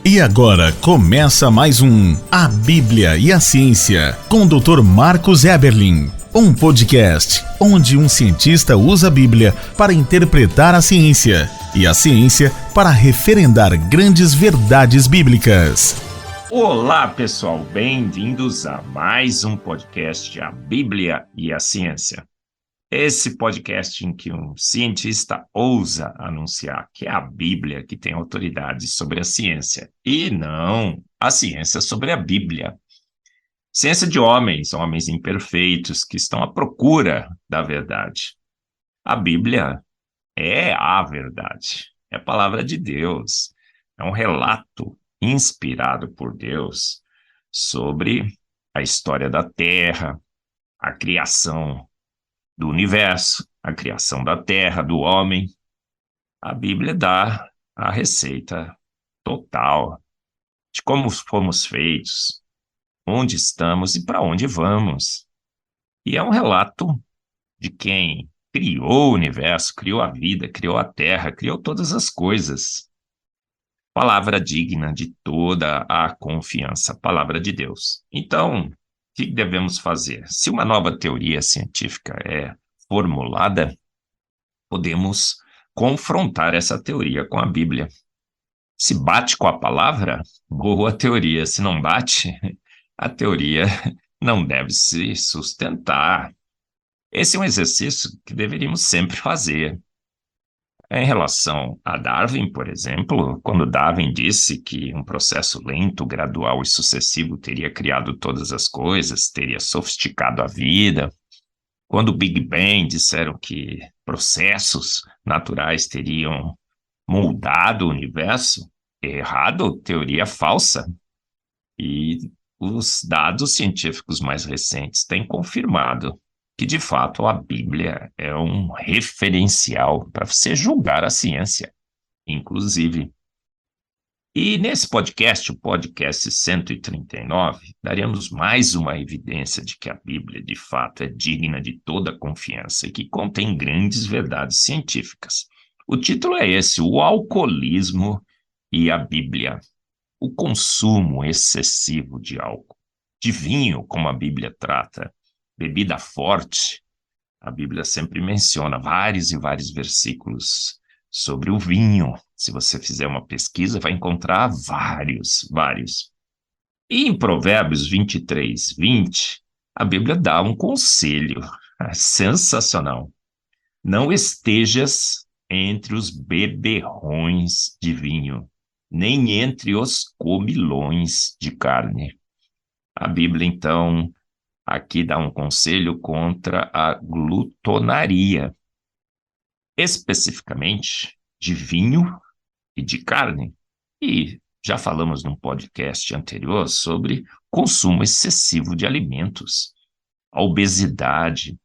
E agora começa mais um A Bíblia e a Ciência, com o Dr. Marcos Eberlin. Um podcast onde um cientista usa a Bíblia para interpretar a ciência e a ciência para referendar grandes verdades bíblicas. Olá, pessoal, bem-vindos a mais um podcast A Bíblia e a Ciência. Esse podcast em que um cientista ousa anunciar que é a Bíblia que tem autoridade sobre a ciência, e não a ciência sobre a Bíblia. Ciência de homens imperfeitos que estão à procura da verdade. A Bíblia é a verdade, é a palavra de Deus, é um relato inspirado por Deus sobre a história da Terra, a criação do universo, a criação da Terra, do homem. A Bíblia dá a receita total de como fomos feitos, onde estamos e para onde vamos. E é um relato de quem criou o universo, criou a vida, criou a Terra, criou todas as coisas. Palavra digna de toda a confiança, palavra de Deus. Então, o que devemos fazer? Se uma nova teoria científica é formulada, podemos confrontar essa teoria com a Bíblia. Se bate com a palavra, boa teoria. Se não bate, a teoria não deve se sustentar. Esse é um exercício que deveríamos sempre fazer. Em relação a Darwin, por exemplo, quando Darwin disse que um processo lento, gradual e sucessivo teria criado todas as coisas, teria sofisticado a vida, quando o Big Bang disseram que processos naturais teriam moldado o universo, errado, teoria falsa. E os dados científicos mais recentes têm confirmado que, de fato, a Bíblia é um referencial para você julgar a ciência, inclusive. E nesse podcast, o podcast 139, daremos mais uma evidência de que a Bíblia, de fato, é digna de toda confiança e que contém grandes verdades científicas. O título é esse: O alcoolismo e a Bíblia. O consumo excessivo de álcool, de vinho, como a Bíblia trata, bebida forte. A Bíblia sempre menciona vários e vários versículos sobre o vinho. Se você fizer uma pesquisa, vai encontrar vários. E em Provérbios 23, 20, a Bíblia dá um conselho sensacional. Não estejas entre os beberrões de vinho, nem entre os comilões de carne. A Bíblia, então, aqui dá um conselho contra a glutonaria, especificamente de vinho e de carne. E já falamos num podcast anterior sobre consumo excessivo de alimentos, a obesidade.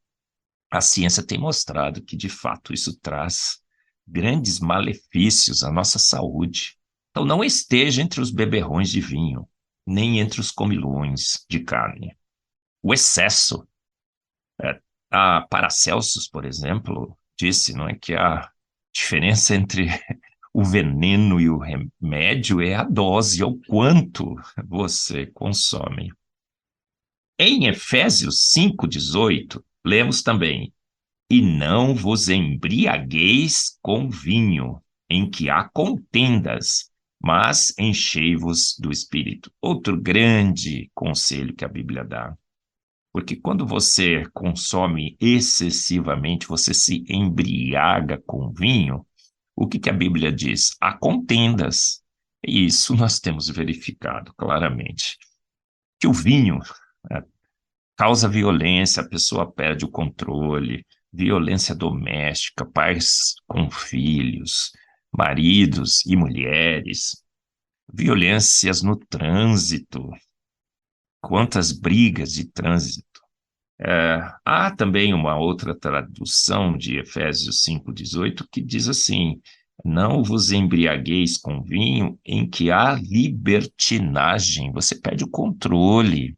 A ciência tem mostrado que, de fato, isso traz grandes malefícios à nossa saúde. Então, não esteja entre os beberrões de vinho, nem entre os comilões de carne. O excesso. A Paracelsus, por exemplo, disse, não é, que a diferença entre o veneno e o remédio é a dose, é o quanto você consome. Em Efésios 5,18, lemos também: E não vos embriagueis com vinho, em que há contendas, mas enchei-vos do Espírito. Outro grande conselho que a Bíblia dá. Porque quando você consome excessivamente, você se embriaga com vinho, o que a Bíblia diz? Há contendas. E isso nós temos verificado claramente. Que o vinho causa violência, a pessoa perde o controle, violência doméstica, pais com filhos, maridos e mulheres, violências no trânsito, quantas brigas de trânsito. Há também uma outra tradução de Efésios 5,18 que diz assim: não vos embriagueis com vinho em que há libertinagem. Você perde o controle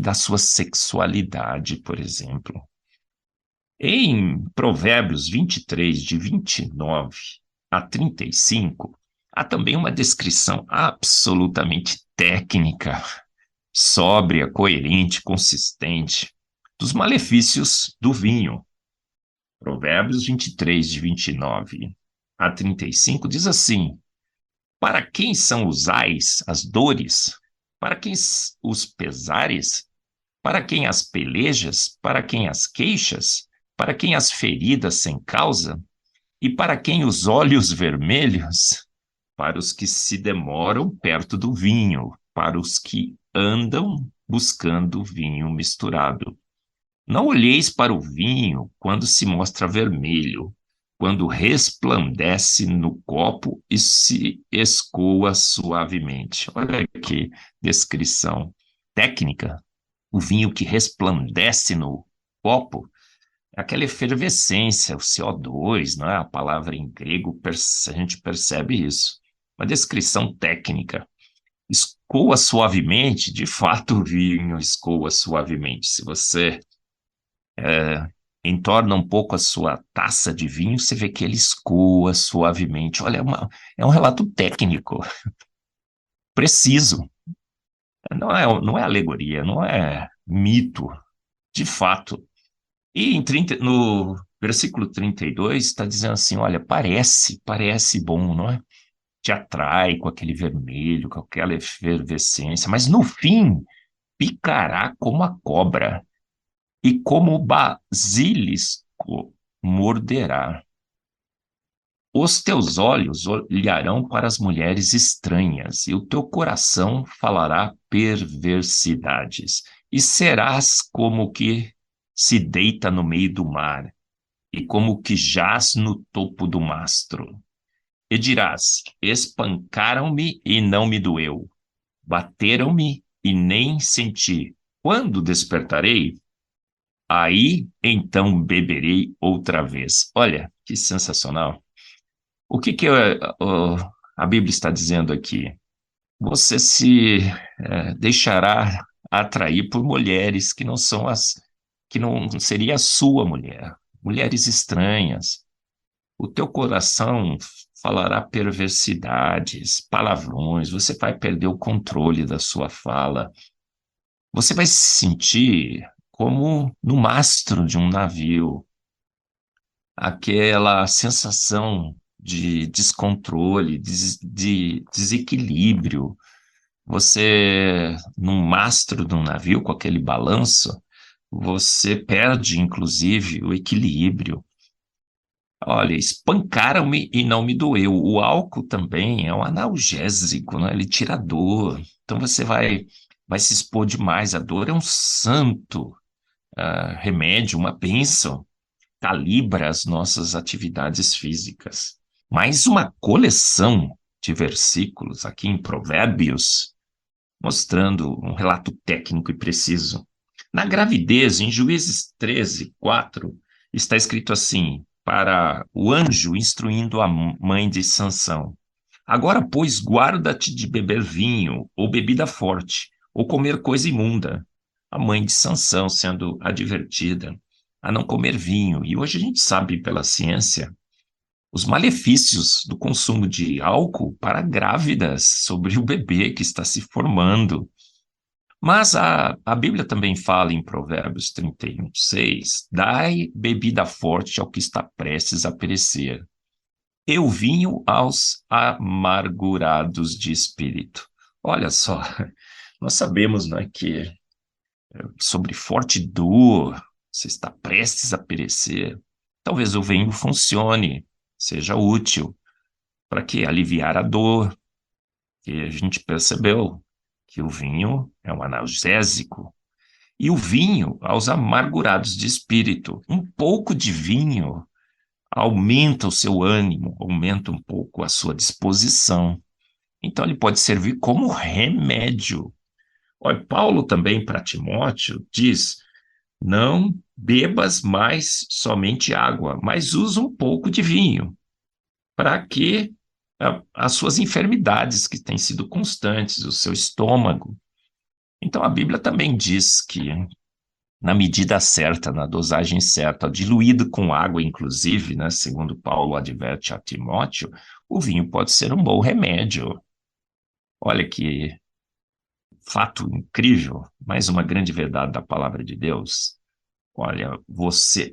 da sua sexualidade, por exemplo. Em Provérbios 23, de 29 a 35, Há também uma descrição absolutamente técnica, sóbria, coerente, consistente, dos malefícios do vinho. Provérbios 23, de 29 a 35, diz assim: para quem são os ais, as dores? Para quem os pesares? Para quem as pelejas? Para quem as queixas? Para quem as feridas sem causa? E para quem os olhos vermelhos? Para os que se demoram perto do vinho, para os que andam buscando vinho misturado. Não olheis para o vinho quando se mostra vermelho, quando resplandece no copo e se escoa suavemente. Olha que descrição técnica. O vinho que resplandece no copo, aquela efervescência, o CO2, não é? A palavra em grego, a gente percebe isso. Uma descrição técnica. Escoa suavemente, de fato o vinho escoa suavemente. Se você entorna um pouco a sua taça de vinho, você vê que ele escoa suavemente. Olha, é um relato técnico, preciso. Não é alegoria, não é mito, de fato. E no versículo 32 está dizendo assim, olha, parece bom, não é? Te atrai com aquele vermelho, com aquela efervescência, mas no fim picará como a cobra e como o basilisco morderá. Os teus olhos olharão para as mulheres estranhas, e o teu coração falará perversidades, e serás como o que se deita no meio do mar, e como o que jaz no topo do mastro. E dirás: espancaram-me e não me doeu, bateram-me e nem senti. Quando despertarei, aí então beberei outra vez. Olha, que sensacional. O que a Bíblia está dizendo aqui? Você se deixará atrair por mulheres que não são que não seria a sua mulher, mulheres estranhas. O teu coração falará perversidades, palavrões, você vai perder o controle da sua fala. Você vai se sentir como no mastro de um navio, aquela sensação de descontrole, de desequilíbrio. Você, num mastro de um navio, com aquele balanço, você perde, inclusive, o equilíbrio. Olha, espancaram-me e não me doeu. O álcool também é um analgésico, né? Ele tira a dor. Então você vai se expor demais. A dor é um santo remédio, uma bênção. Calibra as nossas atividades físicas. Mais uma coleção de versículos aqui em Provérbios, mostrando um relato técnico e preciso. Na gravidez, em Juízes 13, 4, está escrito assim, para o anjo instruindo a mãe de Sansão: agora, pois, guarda-te de beber vinho, ou bebida forte, ou comer coisa imunda. A mãe de Sansão sendo advertida a não comer vinho. E hoje a gente sabe pela ciência os malefícios do consumo de álcool para grávidas, sobre o bebê que está se formando. Mas a Bíblia também fala em Provérbios 31, 6, dai bebida forte ao que está prestes a perecer, e o vinho aos amargurados de espírito. Olha só, nós sabemos, não é, que sobre forte dor, você está prestes a perecer, talvez o vinho funcione, seja útil, para que aliviar a dor, que a gente percebeu que o vinho é um analgésico, e o vinho aos amargurados de espírito. Um pouco de vinho aumenta o seu ânimo, aumenta um pouco a sua disposição. Então ele pode servir como remédio. Olha, Paulo também para Timóteo diz: não bebas mais somente água, mas usa um pouco de vinho, para que as suas enfermidades que têm sido constantes, o seu estômago. Então a Bíblia também diz que na medida certa, na dosagem certa, diluído com água, inclusive, né? Segundo Paulo adverte a Timóteo, o vinho pode ser um bom remédio. Olha que fato incrível, mais uma grande verdade da palavra de Deus. Olha,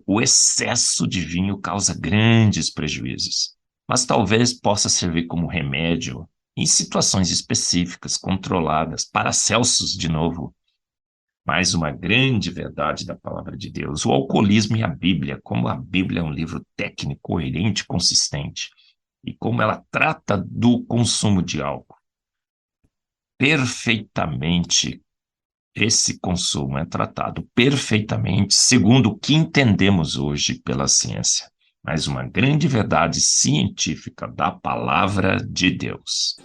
o excesso de vinho causa grandes prejuízos, mas talvez possa servir como remédio em situações específicas, controladas, Paracelsus de novo. Mais uma grande verdade da palavra de Deus, o alcoolismo e a Bíblia, como a Bíblia é um livro técnico, coerente, consistente, e como ela trata do consumo de álcool. Perfeitamente, esse consumo é tratado perfeitamente segundo o que entendemos hoje pela ciência. Mais uma grande verdade científica da palavra de Deus.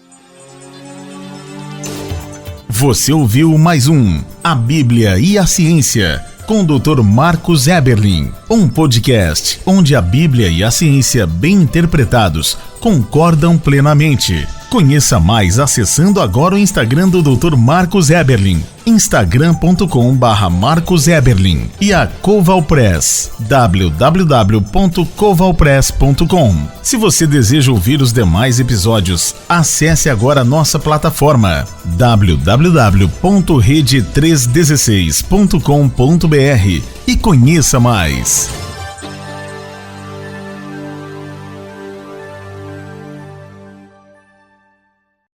Você ouviu mais um A Bíblia e a Ciência, com o Dr. Marcos Eberlin, um podcast onde a Bíblia e a ciência bem interpretados concordam plenamente. Conheça mais acessando agora o Instagram do Dr. Marcos Eberlin, instagram.com/Marcos Eberlin, e a Coval Press, www.covalpress.com. Se você deseja ouvir os demais episódios, acesse agora a nossa plataforma www.rede316.com.br e conheça mais.